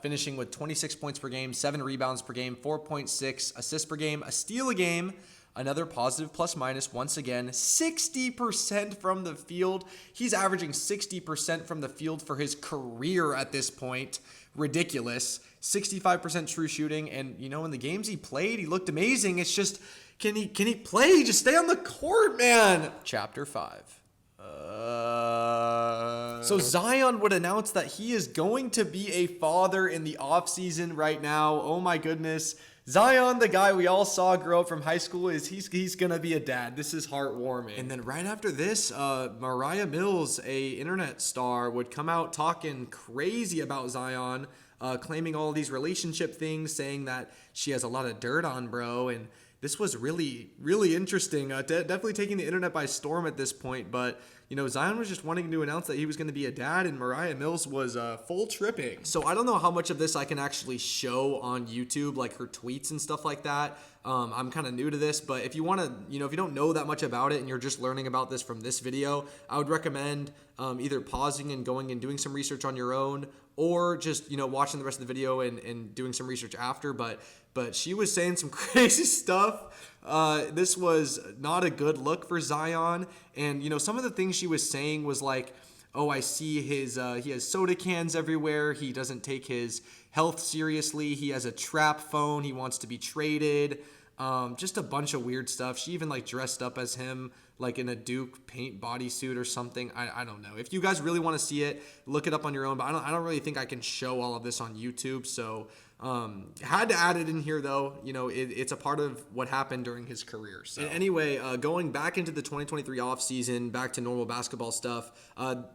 finishing with 26 points per game, 7 rebounds per game, 4.6 assists per game, a steal a game, another positive plus-minus once again, 60% from the field. He's averaging 60% from the field for his career at this point. Ridiculous. 65% true shooting. And, you know, in the games he played, he looked amazing. It's just, can he play? Just stay on the court, man. Chapter 5. So Zion would announce that he is going to be a father in the offseason right now. Oh my goodness. Zion, the guy we all saw grow up from high school, he's going to be a dad. This is heartwarming. And then right after this, Mariah Mills, a internet star, would come out talking crazy about Zion, claiming all these relationship things, saying that she has a lot of dirt on bro. And this was really, really interesting. Definitely taking the internet by storm at this point. But, you know, Zion was just wanting to announce that he was going to be a dad, and Mariah Mills was full tripping. So I don't know how much of this I can actually show on YouTube, like her tweets and stuff like that. I'm kind of new to this, but if you want to, you know, if you don't know that much about it and you're just learning about this from this video, I would recommend either pausing and going and doing some research on your own, or just, you know, watching the rest of the video and doing some research after. But she was saying some crazy stuff. This was not a good look for Zion. And, you know, some of the things she was saying was like, oh, I see his, he has soda cans everywhere. He doesn't take his health seriously. He has a trap phone. He wants to be traded. Just a bunch of weird stuff. She even like dressed up as him, like in a Duke paint bodysuit or something. I don't know. If you guys really want to see it, look it up on your own. But I don't really think I can show all of this on YouTube. So Had to add it in here, though. It's a part of what happened during his career. So anyway, going back into the 2023 offseason, back to normal basketball stuff,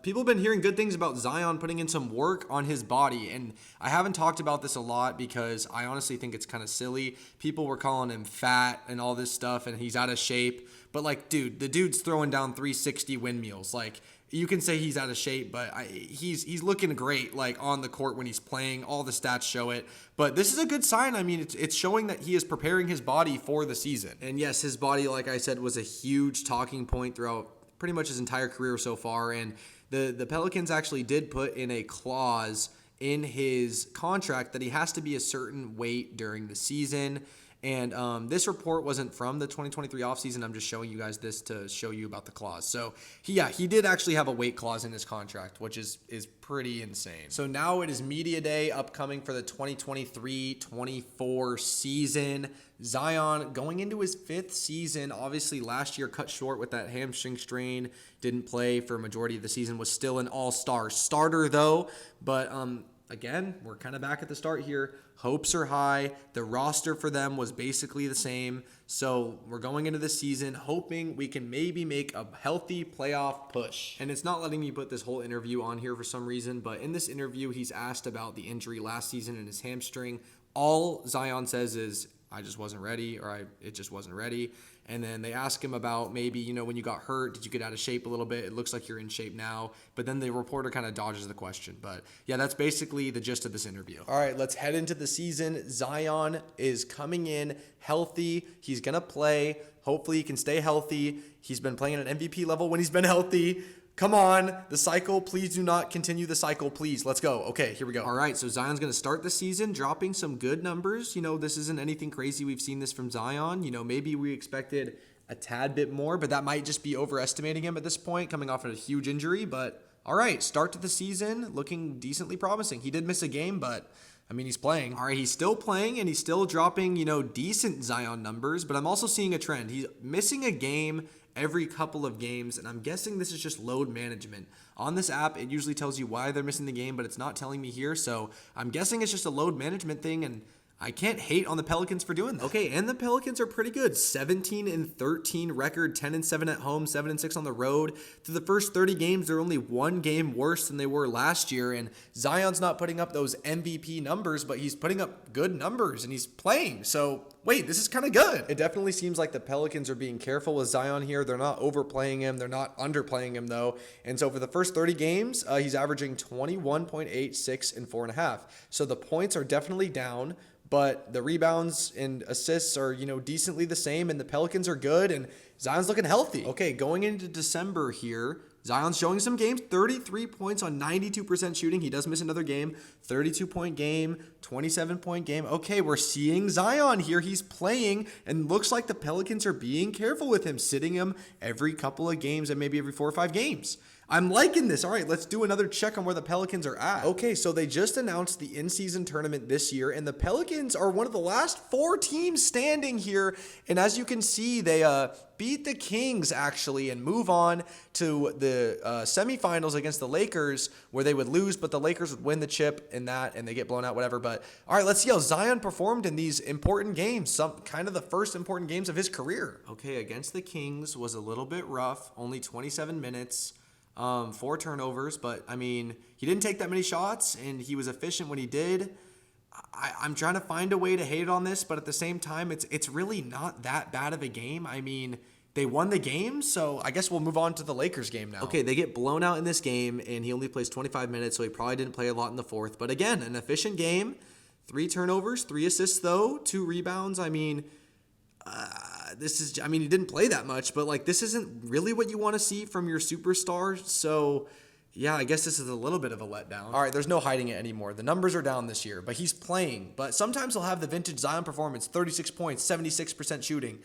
people have been hearing good things about Zion putting in some work on his body. And I haven't talked about this a lot because I honestly think it's kind of silly. People were calling him fat and all this stuff, and he's out of shape. But, like, dude, the dude's throwing down 360 windmills. Like, you can say he's out of shape, but he's looking great, like, on the court when he's playing. All the stats show it. But this is a good sign. I mean, it's showing that he is preparing his body for the season. And yes, his body, like I said, was a huge talking point throughout pretty much his entire career so far. And the Pelicans actually did put in a clause in his contract that he has to be a certain weight during the season. And this report wasn't from the 2023 offseason. I'm just showing you guys this to show you about the clause. So, he did actually have a weight clause in his contract, which is pretty insane. So now it is media day upcoming for the 2023-24 season. Zion going into his 5th season. Obviously, last year cut short with that hamstring strain. Didn't play for a majority of the season. Was still an all-star starter, though. But again, we're kind of back at the start here. Hopes are high. The roster for them was basically the same. So we're going into the season hoping we can maybe make a healthy playoff push. And it's not letting me put this whole interview on here for some reason, but in this interview, he's asked about the injury last season in his hamstring. All Zion says is, I just wasn't ready, or it just wasn't ready. And then they ask him about maybe, when you got hurt, did you get out of shape a little bit? It looks like you're in shape now. But then the reporter kind of dodges the question. But yeah, that's basically the gist of this interview. All right, let's head into the season. Zion is coming in healthy. He's going to play. Hopefully he can stay healthy. He's been playing at an MVP level when he's been healthy. Come on, the cycle. Please do not continue the cycle, please. Let's go. Okay, here we go. All right, so Zion's going to start the season dropping some good numbers. This isn't anything crazy. We've seen this from Zion. Maybe we expected a tad bit more, but that might just be overestimating him at this point, coming off of a huge injury. But all right, start to the season looking decently promising. He did miss a game, but he's playing. All right, he's still playing, and he's still dropping, decent Zion numbers, but I'm also seeing a trend. He's missing a game every couple of games, and I'm guessing this is just load management. On this app, it usually tells you why they're missing the game, but it's not telling me here, so I'm guessing it's just a load management thing, and I can't hate on the Pelicans for doing that. Okay, and the Pelicans are pretty good. 17-13 record, 10-7 at home, 7-6 on the road. Through the first 30 games, they're only one game worse than they were last year, and Zion's not putting up those MVP numbers, but he's putting up good numbers, and he's playing. So, wait, this is kind of good. It definitely seems like the Pelicans are being careful with Zion here. They're not overplaying him. They're not underplaying him, though. And so for the first 30 games, he's averaging 21.8, 6, and 4.5. So the points are definitely down, but the rebounds and assists are, decently the same, and the Pelicans are good, and Zion's looking healthy. Okay, going into December here, Zion's showing some games, 33 points on 92% shooting. He does miss another game, 32-point game, 27-point game. Okay, we're seeing Zion here. He's playing, and looks like the Pelicans are being careful with him, sitting him every couple of games and maybe every 4 or 5 games. I'm liking this. All right, let's do another check on where the Pelicans are at. Okay, so they just announced the in-season tournament this year, and the Pelicans are one of the last 4 teams standing here. And as you can see, they beat the Kings, actually, and move on to the semifinals against the Lakers, where they would lose, but the Lakers would win the chip in that, and they get blown out, whatever. But all right, let's see how Zion performed in these important games, some kind of the first important games of his career. Okay, against the Kings was a little bit rough, only 27 minutes. 4 turnovers, but he didn't take that many shots, and he was efficient when he did. I'm trying to find a way to hate on this, but at the same time, it's really not that bad of a game. They won the game, so I guess we'll move on to the Lakers game now. Okay, they get blown out in this game, and he only plays 25 minutes, so he probably didn't play a lot in the fourth. But again, an efficient game, 3 turnovers, 3 assists though, 2 rebounds. He didn't play that much, but this isn't really what you want to see from your superstar. So yeah, I guess this is a little bit of a letdown. All right, there's no hiding it anymore. The numbers are down this year, but he's playing. But sometimes he'll have the vintage Zion performance, 36 points, 76% shooting.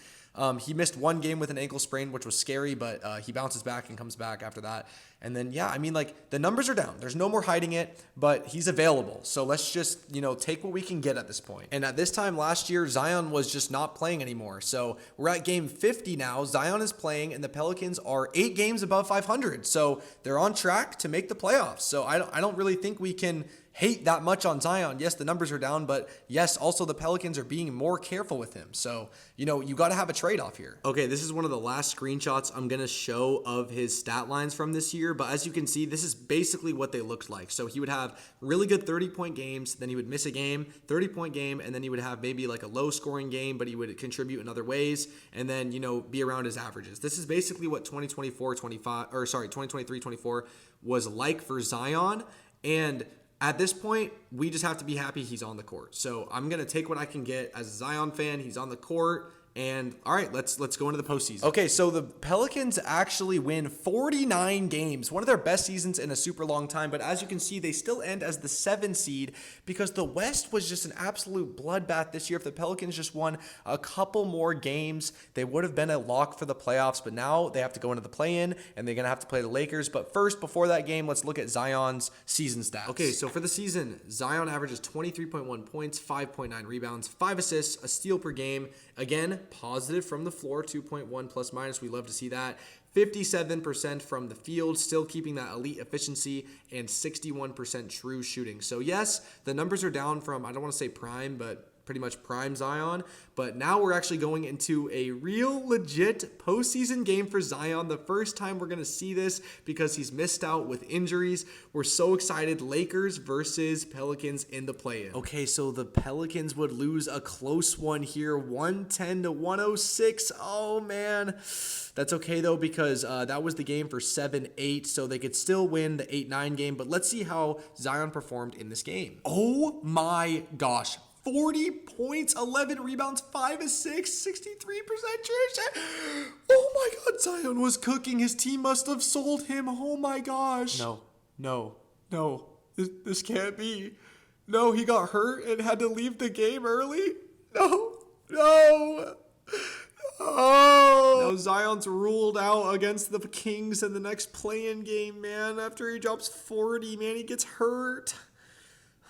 He missed 1 game with an ankle sprain, which was scary, but he bounces back and comes back after that. And then, the numbers are down. There's no more hiding it, but he's available. So let's just, take what we can get at this point. And at this time last year, Zion was just not playing anymore. So we're at game 50 now. Zion is playing, and the Pelicans are 8 games above 500. So they're on track to make the playoffs. So I don't really think we can, hate that much on Zion. Yes, the numbers are down, but yes, also the Pelicans are being more careful with him. So, you got to have a trade-off here. Okay, this is one of the last screenshots I'm going to show of his stat lines from this year, but as you can see, this is basically what they looked like. So he would have really good 30-point games, then he would miss a game, 30-point game, and then he would have maybe like a low-scoring game, but he would contribute in other ways, and then, be around his averages. This is basically what 2023-24 was like for Zion, and at this point, we just have to be happy he's on the court. So I'm going to take what I can get as a Zion fan. He's on the court. And all right, let's go into the postseason. Okay, so the Pelicans actually win 49 games, one of their best seasons in a super long time. But as you can see, they still end as the 7 seed because the West was just an absolute bloodbath this year. If the Pelicans just won a couple more games, they would have been a lock for the playoffs. But now they have to go into the play-in, and they're going to have to play the Lakers. But first, before that game, let's look at Zion's season stats. Okay, so for the season, Zion averages 23.1 points, 5.9 rebounds, 5 assists, a steal per game. Again, positive from the floor, 2.1 plus minus. We love to see that. 57% from the field, still keeping that elite efficiency, and 61% true shooting. So yes, the numbers are down from, I don't want to say prime, but pretty much prime Zion. But now we're actually going into a real legit postseason game for Zion. The first time we're going to see this because he's missed out with injuries. We're so excited. Lakers versus Pelicans in the play-in. Okay, so the Pelicans would lose a close one here, 110-106. Oh, man. That's okay, though, because that was the game for 7-8, so they could still win the 8-9 game. But let's see how Zion performed in this game. Oh, my gosh. 40 points, 11 rebounds, 5 assists, 63% true. Oh my God, Zion was cooking. His team must have sold him. Oh my gosh. No. This can't be. No, he got hurt and had to leave the game early. No. Oh. Now Zion's ruled out against the Kings in the next play-in game, man. After he drops 40, man, he gets hurt.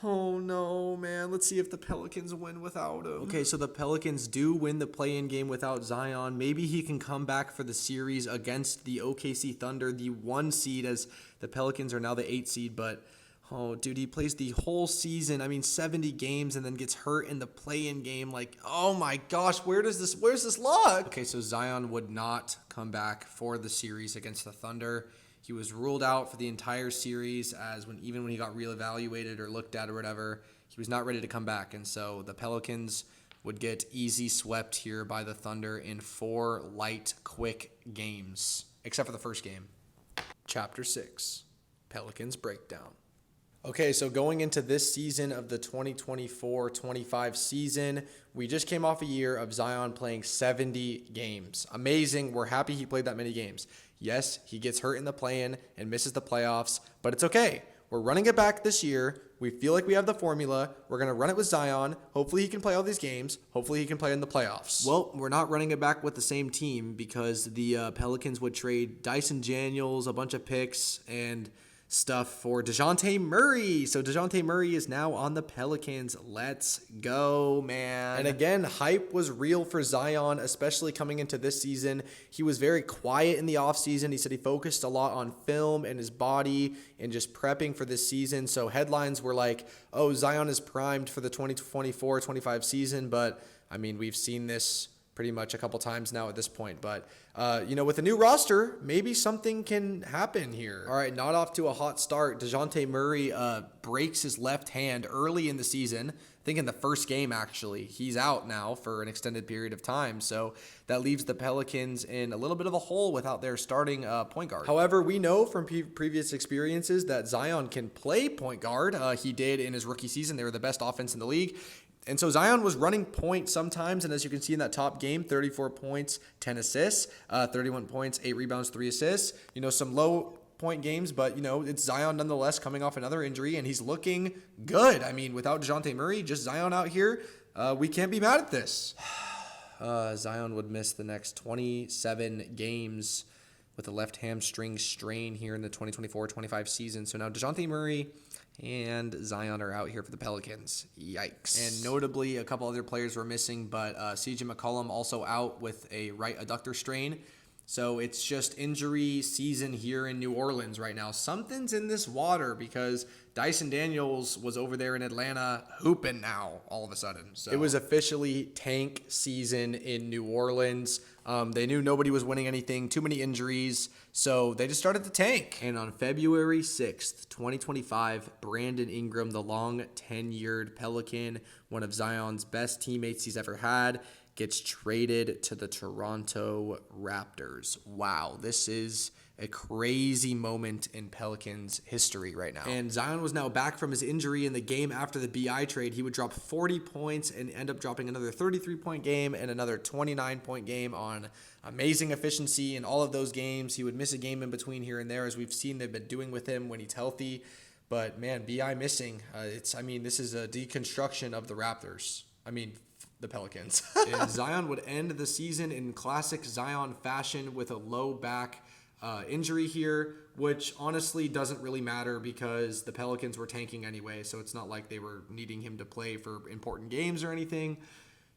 Oh no, man. Let's see if the Pelicans win without him. Okay, so the Pelicans do win the play-in game without Zion. Maybe he can come back for the series against the OKC Thunder, the 1 seed, as the Pelicans are now the 8 seed. But, oh, dude, he plays the whole season. 70 games and then gets hurt in the play-in game. Like, oh my gosh, where's this luck? Okay, so Zion would not come back for the series against the Thunder. He was ruled out for the entire series even when he got reevaluated or looked at or whatever, he was not ready to come back. And so the Pelicans would get easy swept here by the Thunder in 4 light, quick games, except for the first game. Chapter 6, Pelicans Breakdown. Okay, so going into this season of the 2024-25 season, we just came off a year of Zion playing 70 games. Amazing. We're happy he played that many games. Yes, he gets hurt in the play-in and misses the playoffs, but it's okay. We're running it back this year. We feel like we have the formula. We're going to run it with Zion. Hopefully he can play all these games. Hopefully he can play in the playoffs. Well, we're not running it back with the same team because the Pelicans would trade Dyson Daniels, a bunch of picks, and stuff for DeJounte Murray. So DeJounte Murray is now on the Pelicans. Let's go, man. And again, hype was real for Zion, especially coming into this season. He was very quiet in the offseason. He said he focused a lot on film and his body and just prepping for this season. So headlines were like, oh, Zion is primed for the 2024-25 season. But, we've seen this pretty much a couple times now at this point. But, with a new roster, maybe something can happen here. All right, not off to a hot start. DeJounte Murray breaks his left hand early in the season. I think in the first game, actually. He's out now for an extended period of time. So that leaves the Pelicans in a little bit of a hole without their starting point guard. However, we know from previous experiences that Zion can play point guard. He did in his rookie season. They were the best offense in the league. And so Zion was running point sometimes, and as you can see in that top game, 34 points, 10 assists, 31 points, 8 rebounds, 3 assists. Some low point games, but, it's Zion nonetheless coming off another injury, and he's looking good. Without DeJounte Murray, just Zion out here, we can't be mad at this. Zion would miss the next 27 games with a left hamstring strain here in the 2024-25 season. So now DeJounte Murray and Zion are out here for the Pelicans. Yikes. And notably, a couple other players were missing, but CJ McCollum also out with a right adductor strain. So it's just injury season here in New Orleans right now. Something's in this water because Dyson Daniels was over there in Atlanta hooping now all of a sudden. So it was officially tank season in New Orleans. They knew nobody was winning anything, too many injuries, so they just started to tank. And on February 6th, 2025, Brandon Ingram, the long tenured Pelican, one of Zion's best teammates he's ever had, gets traded to the Toronto Raptors. Wow, this is a crazy moment in Pelicans history right now. And Zion was now back from his injury in the game after the BI trade. He would drop 40 points and end up dropping another 33-point game and another 29-point game on amazing efficiency in all of those games. He would miss a game in between here and there, as we've seen they've been doing with him when he's healthy. But man, BI missing. This is a deconstruction of the Raptors. The Pelicans. And Zion would end the season in classic Zion fashion with a low back injury here, which honestly doesn't really matter because the Pelicans were tanking anyway, so it's not like they were needing him to play for important games or anything.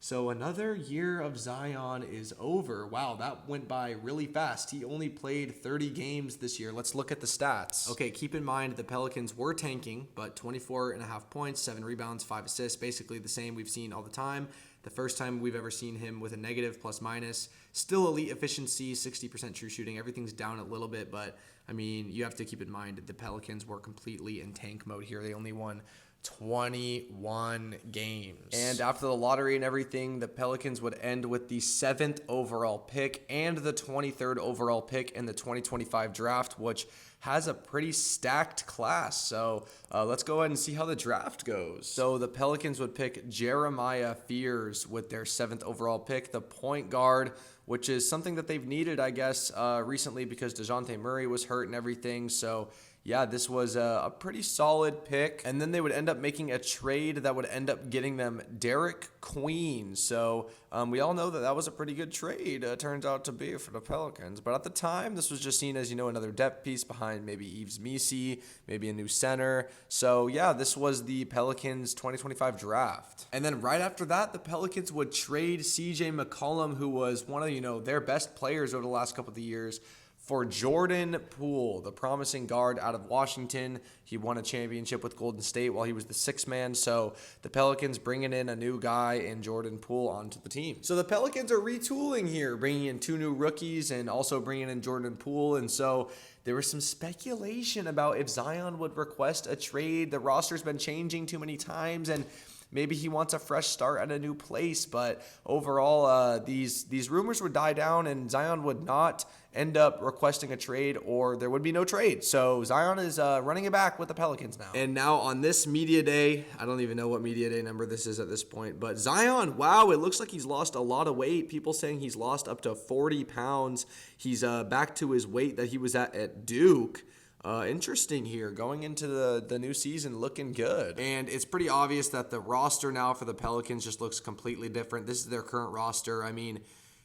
So another year of Zion is over. Wow, that went by really fast. He only played 30 games this year. Let's look at the stats. Okay, keep in mind the Pelicans were tanking, but 24.5 points, 7 rebounds, 5 assists, basically the same we've seen all the time. The first time we've ever seen him with a negative plus minus. Still elite efficiency, 60% true shooting. Everything's down a little bit, but you have to keep in mind the Pelicans were completely in tank mode here. They only won 21 games. And after the lottery and everything, the Pelicans would end with the 7th overall pick and the 23rd overall pick in the 2025 draft, which has a pretty stacked class. So let's go ahead and see how the draft goes. So the Pelicans would pick Jeremiah Fears with their 7th overall pick, the point guard, which is something that they've needed, I guess, recently because DeJounte Murray was hurt and everything. So yeah, this was a pretty solid pick. And then they would end up making a trade that would end up getting them Derek Queen. So we all know that was a pretty good trade, turns out to be, for the Pelicans. But at the time, this was just seen as, another depth piece behind maybe Yves Missi, maybe a new center. So yeah, this was the Pelicans 2025 draft. And then right after that, the Pelicans would trade CJ McCollum, who was one of, their best players over the last couple of years, for Jordan Poole, the promising guard out of Washington. He won a championship with Golden State while he was the 6th man. So the Pelicans bringing in a new guy in Jordan Poole onto the team. So the Pelicans are retooling here, bringing in 2 new rookies and also bringing in Jordan Poole. And so there was some speculation about if Zion would request a trade. The roster's been changing too many times, and maybe he wants a fresh start at a new place. But overall, these rumors would die down, and Zion would not end up requesting a trade, or there would be no trade. So Zion is running it back with the Pelicans now. And now on this media day, I don't even know what media day number this is at this point, but Zion, wow, it looks like he's lost a lot of weight. People saying he's lost up to 40 pounds. He's back to his weight that he was at Duke. Interesting here, going into the new season looking good. And it's pretty obvious that the roster now for the Pelicans just looks completely different. This is their current roster.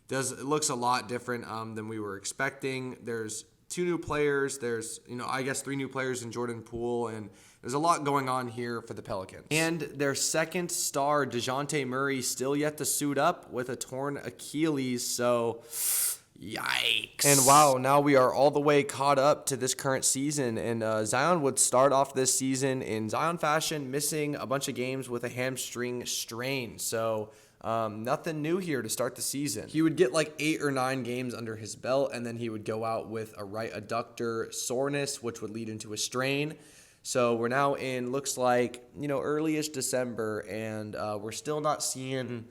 It looks a lot different than we were expecting. There's 2 new players. There's, 3 new players in Jordan Poole, and there's a lot going on here for the Pelicans. And their 2nd star, DeJounte Murray, still yet to suit up with a torn Achilles. So yikes. And wow, now we are all the way caught up to this current season. And Zion would start off this season in Zion fashion, missing a bunch of games with a hamstring strain. So nothing new here to start the season. He would get like 8 or 9 games under his belt, and then he would go out with a right adductor soreness, which would lead into a strain. So we're now in, looks like, early-ish December, and we're still not seeing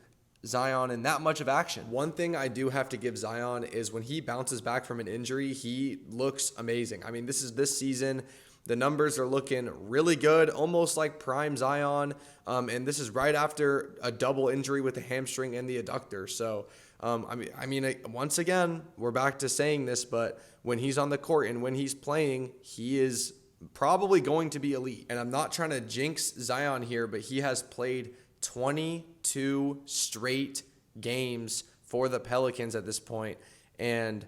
Zion in that much of action. One thing I do have to give Zion is when he bounces back from an injury, he looks amazing. This season. The numbers are looking really good, almost like prime Zion. And this is right after a double injury with the hamstring and the adductor. So, once again, we're back to saying this, but when he's on the court and when he's playing, he is probably going to be elite. And I'm not trying to jinx Zion here, but he has played 22 straight games for the Pelicans at this point. And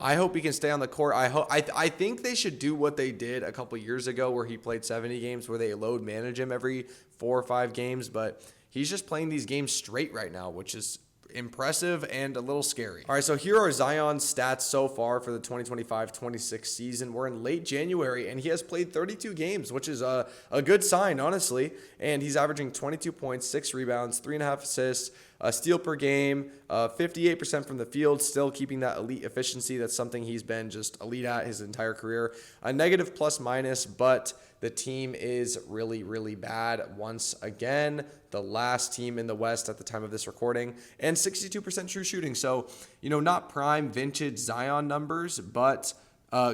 I hope he can stay on the court. I think they should do what they did a couple years ago where he played 70 games, where they load manage him every 4 or 5 games. But he's just playing these games straight right now, which is impressive and a little scary. All right, so here are Zion's stats so far for the 2025-26 season. We're in late January, and he has played 32 games, which is a good sign, honestly. And he's averaging 22 points, 6 rebounds, 3.5 assists, a steal per game, 58% from the field, still keeping that elite efficiency. That's something he's been just elite at his entire career. A negative plus minus, but the team is really, really bad once again. The last team in the West at the time of this recording, and 62% true shooting. So, not prime vintage Zion numbers, but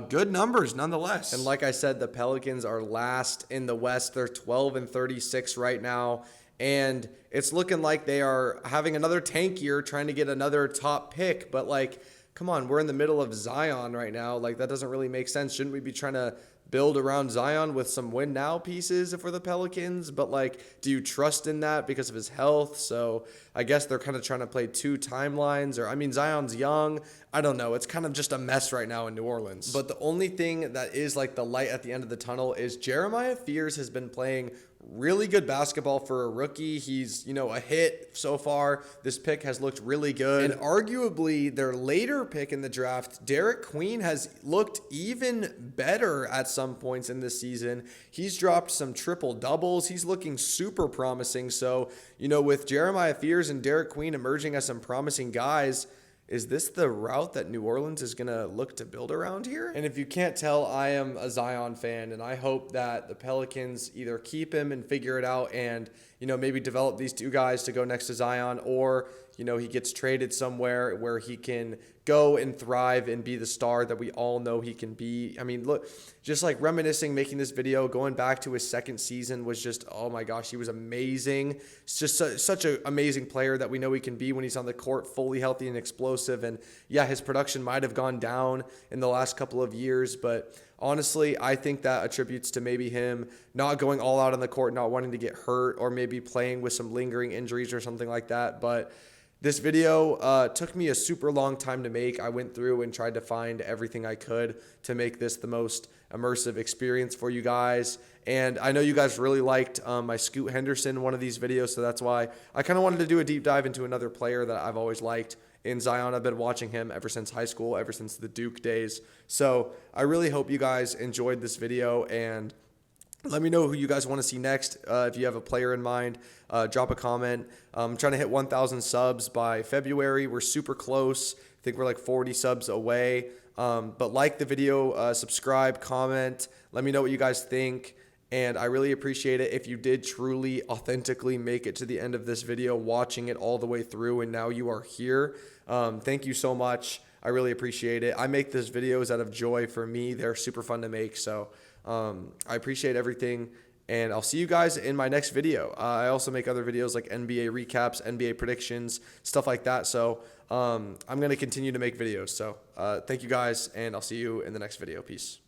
good numbers nonetheless. And like I said, the Pelicans are last in the West. They're 12-36 right now. And it's looking like they are having another tank year trying to get another top pick. But, come on, we're in the middle of Zion right now. That doesn't really make sense. Shouldn't we be trying to build around Zion with some win now pieces if we're the Pelicans? But, do you trust in that because of his health? So I guess they're kind of trying to play two timelines. Zion's young. I don't know. It's kind of just a mess right now in New Orleans. But the only thing that is the light at the end of the tunnel is Jeremiah Fears has been playing really good basketball for a rookie. He's, a hit so far. This pick has looked really good. And arguably their later pick in the draft, Derek Queen, has looked even better at some points in this season. He's dropped some triple doubles. He's looking super promising. So, with Jeremiah Fears and Derek Queen emerging as some promising guys, is this the route that New Orleans is going to look to build around here? And if you can't tell, I am a Zion fan, and I hope that the Pelicans either keep him and figure it out and, maybe develop these two guys to go next to Zion, or, he gets traded somewhere where he can go and thrive and be the star that we all know he can be. Look, just reminiscing, making this video, going back to his second season was just, oh my gosh, he was amazing. It's just such an amazing player that we know he can be when he's on the court, fully healthy and explosive. And yeah, his production might have gone down in the last couple of years, but honestly, I think that attributes to maybe him not going all out on the court, not wanting to get hurt, or maybe playing with some lingering injuries or something like that. But this video took me a super long time to make. I went through and tried to find everything I could to make this the most immersive experience for you guys. And I know you guys really liked my Scoot Henderson, one of these videos, so that's why I kind of wanted to do a deep dive into another player that I've always liked in Zion. I've been watching him ever since high school, ever since the Duke days. So I really hope you guys enjoyed this video, and let me know who you guys want to see next. If you have a player in mind, drop a comment. I'm trying to hit 1,000 subs by February. We're super close. I think we're 40 subs away. But like the video, subscribe, comment. Let me know what you guys think. And I really appreciate it if you did truly, authentically make it to the end of this video, watching it all the way through, and now you are here. Thank you so much. I really appreciate it. I make these videos out of joy for me. They're super fun to make. So I appreciate everything, and I'll see you guys in my next video. I also make other videos like NBA recaps, NBA predictions, stuff like that. So I'm going to continue to make videos. So thank you guys, and I'll see you in the next video. Peace.